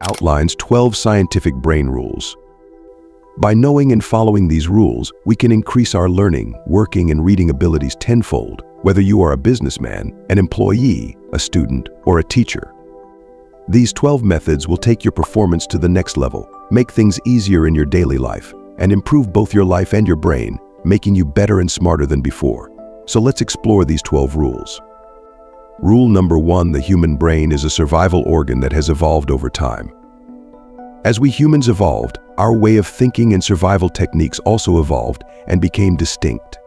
outlines 12 scientific brain rules. By knowing and following these rules, we can increase our learning, working, and reading abilities tenfold, whether you are a businessman, an employee, a student, or a teacher. These 12 methods will take your performance to the next level, make things easier in your daily life, and improve both your life and your brain, making you better and smarter than before. So let's explore these 12 rules. Rule number 1: the human brain is a survival organ that has evolved over time. As we humans evolved, our way of thinking and survival techniques also evolved and became distinct.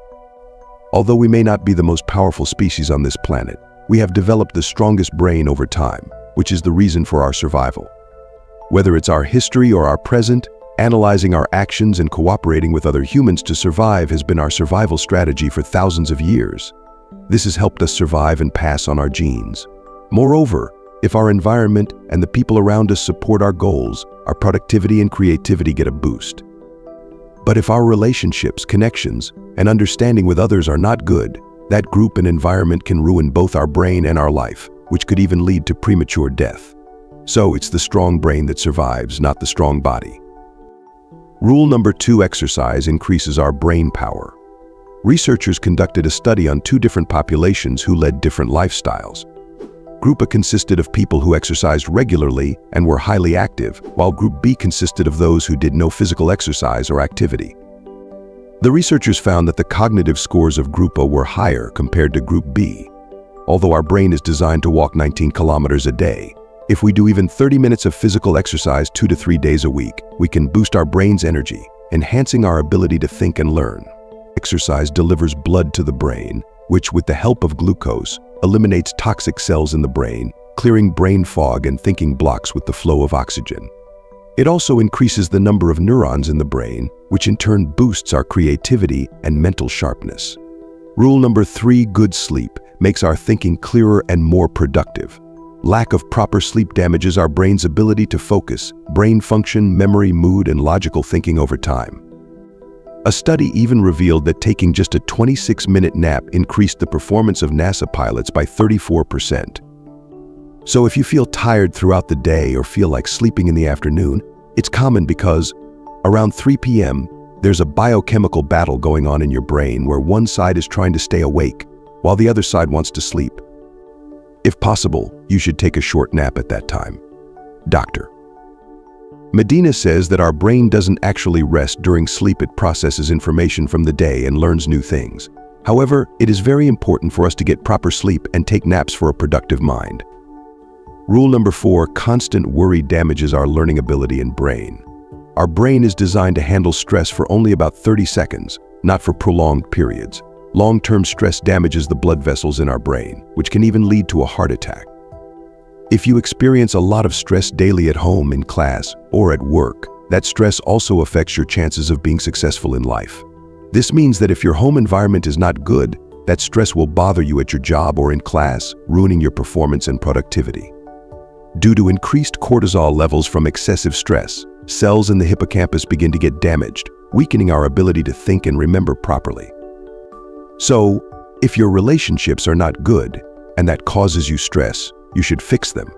Although we may not be the most powerful species on this planet, we have developed the strongest brain over time, which is the reason for our survival. Whether it's our history or our present, analyzing our actions and cooperating with other humans to survive has been our survival strategy for thousands of years. This has helped us survive and pass on our genes. Moreover, if our environment and the people around us support our goals, our productivity and creativity get a boost. But if our relationships, connections, and understanding with others are not good, that group and environment can ruin both our brain and our life, which could even lead to premature death. So it's the strong brain that survives, not the strong body. Rule number 2: exercise increases our brain power. Researchers conducted a study on 2 different populations who led different lifestyles. Group A consisted of people who exercised regularly and were highly active, while Group B consisted of those who did no physical exercise or activity. The researchers found that the cognitive scores of Group A were higher compared to Group B. Although our brain is designed to walk 19 kilometers a day, if we do even 30 minutes of physical exercise 2 to 3 days a week, we can boost our brain's energy, enhancing our ability to think and learn. Exercise delivers blood to the brain, which, with the help of glucose, eliminates toxic cells in the brain, clearing brain fog and thinking blocks with the flow of oxygen. It also increases the number of neurons in the brain, which in turn boosts our creativity and mental sharpness. Rule number 3: good sleep makes our thinking clearer and more productive. Lack of proper sleep damages our brain's ability to focus, brain function, memory, mood, and logical thinking over time. A study even revealed that taking just a 26-minute nap increased the performance of NASA pilots by 34%. So if you feel tired throughout the day or feel like sleeping in the afternoon, it's common because around 3 p.m., there's a biochemical battle going on in your brain where one side is trying to stay awake while the other side wants to sleep. If possible, you should take a short nap at that time. Dr. Medina says that our brain doesn't actually rest during sleep. It processes information from the day and learns new things. However, it is very important for us to get proper sleep and take naps for a productive mind. Rule number 4: constant worry damages our learning ability and brain. Our brain is designed to handle stress for only about 30 seconds, not for prolonged periods. Long-term stress damages the blood vessels in our brain, which can even lead to a heart attack. If you experience a lot of stress daily at home, in class, or at work, that stress also affects your chances of being successful in life. This means that if your home environment is not good, that stress will bother you at your job or in class, ruining your performance and productivity. Due to increased cortisol levels from excessive stress, cells in the hippocampus begin to get damaged, weakening our ability to think and remember properly. So, if your relationships are not good and that causes you stress, you should fix them.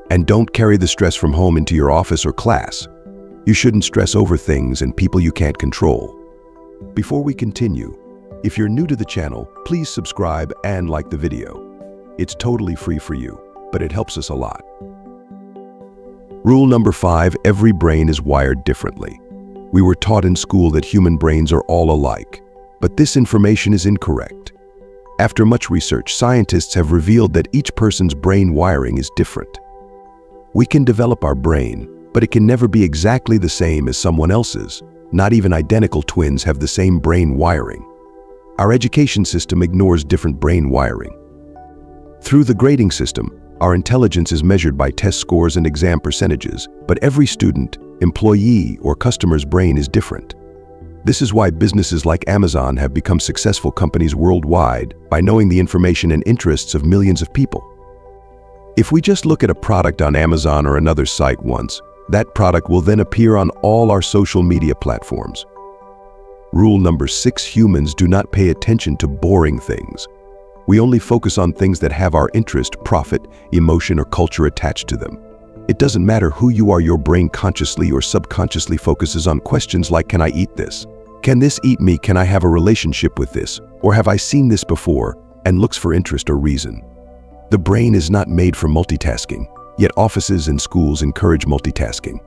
And don't carry the stress from home into your office or class. You shouldn't stress over things and people you can't control. Before we continue, if you're new to the channel, please subscribe and like the video. It's totally free for you, but it helps us a lot. Rule number 5: every brain is wired differently. We were taught in school that human brains are all alike, but this information is incorrect. After much research, scientists have revealed that each person's brain wiring is different. We can develop our brain, but it can never be exactly the same as someone else's. Not even identical twins have the same brain wiring. Our education system ignores different brain wiring. Through the grading system, our intelligence is measured by test scores and exam percentages, but every student, employee, or customer's brain is different. This is why businesses like Amazon have become successful companies worldwide by knowing the information and interests of millions of people. If we just look at a product on Amazon or another site once, that product will then appear on all our social media platforms. Rule number 6: humans do not pay attention to boring things. We only focus on things that have our interest, profit, emotion, or culture attached to them. It doesn't matter who you are, your brain consciously or subconsciously focuses on questions like, can I eat this? Can this eat me? Can I have a relationship with this? Or have I seen this before? And looks for interest or reason. The brain is not made for multitasking, yet offices and schools encourage multitasking.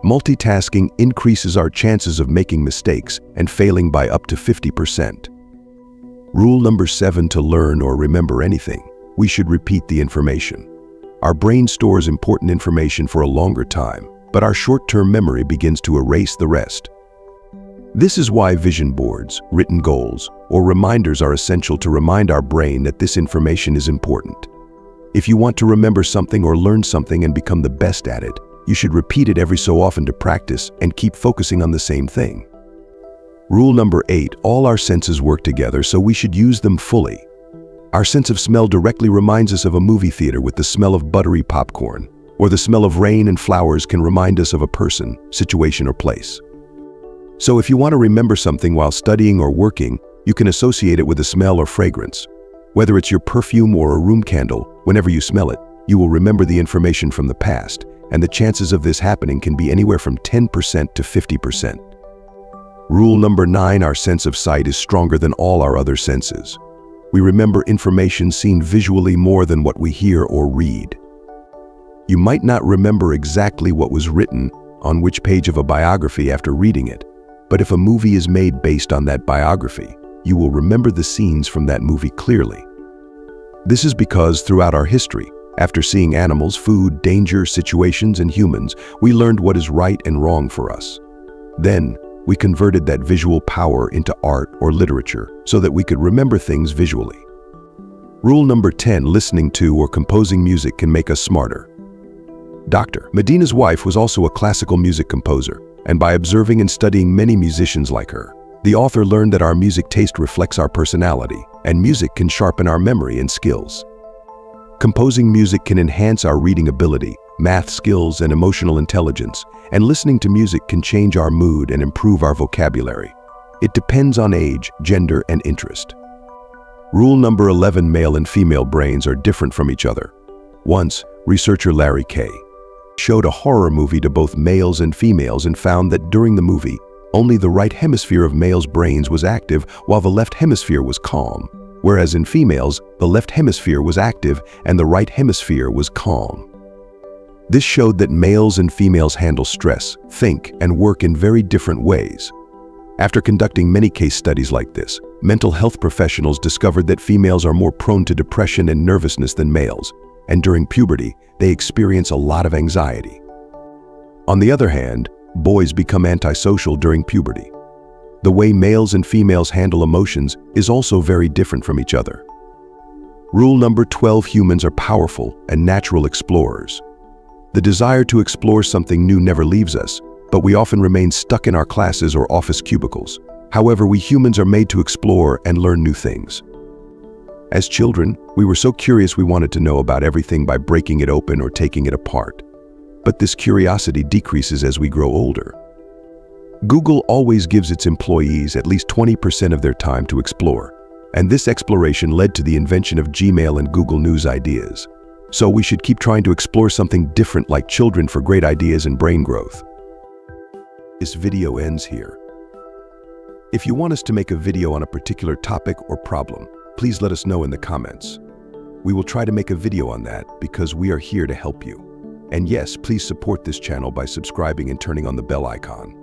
Multitasking increases our chances of making mistakes and failing by up to 50%. Rule number 7: to learn or remember anything, we should repeat the information. Our brain stores important information for a longer time, but our short-term memory begins to erase the rest. This is why vision boards, written goals, or reminders are essential to remind our brain that this information is important. If you want to remember something or learn something and become the best at it, you should repeat it every so often to practice and keep focusing on the same thing. Rule number 8: all our senses work together, so we should use them fully. Our sense of smell directly reminds us of a movie theater with the smell of buttery popcorn, or the smell of rain and flowers can remind us of a person, situation, or place. So if you want to remember something while studying or working, you can associate it with a smell or fragrance. Whether it's your perfume or a room candle, whenever you smell it, you will remember the information from the past, and the chances of this happening can be anywhere from 10% to 50%. Rule number 9: our sense of sight is stronger than all our other senses. We remember information seen visually more than what we hear or read. You might not remember exactly what was written on which page of a biography after reading it, but if a movie is made based on that biography, you will remember the scenes from that movie clearly. This is because throughout our history, after seeing animals, food, danger, situations, and humans, we learned what is right and wrong for us. Then, we converted that visual power into art or literature so that we could remember things visually. Rule number 10: listening to or composing music can make us smarter. Dr. Medina's wife was also a classical music composer, and by observing and studying many musicians like her, the author learned that our music taste reflects our personality, and music can sharpen our memory and skills. Composing music can enhance our reading ability, math skills, and emotional intelligence, and listening to music can change our mood and improve our vocabulary. It depends on age, gender, and interest. Rule number 11: male and female brains are different from each other. Once, researcher Larry K. showed a horror movie to both males and females and found that during the movie, only the right hemisphere of males' brains was active while the left hemisphere was calm, whereas in females, the left hemisphere was active and the right hemisphere was calm. This showed that males and females handle stress, think, and work in very different ways. After conducting many case studies like this, mental health professionals discovered that females are more prone to depression and nervousness than males, and during puberty, they experience a lot of anxiety. On the other hand, boys become antisocial during puberty. The way males and females handle emotions is also very different from each other. Rule number 12: humans are powerful and natural explorers. The desire to explore something new never leaves us, but we often remain stuck in our classes or office cubicles. However, we humans are made to explore and learn new things. As children, we were so curious we wanted to know about everything by breaking it open or taking it apart. But this curiosity decreases as we grow older. Google always gives its employees at least 20% of their time to explore, and this exploration led to the invention of Gmail and Google News ideas. So we should keep trying to explore something different like children for great ideas and brain growth. This video ends here. If you want us to make a video on a particular topic or problem, please let us know in the comments. We will try to make a video on that because we are here to help you. And yes, please support this channel by subscribing and turning on the bell icon.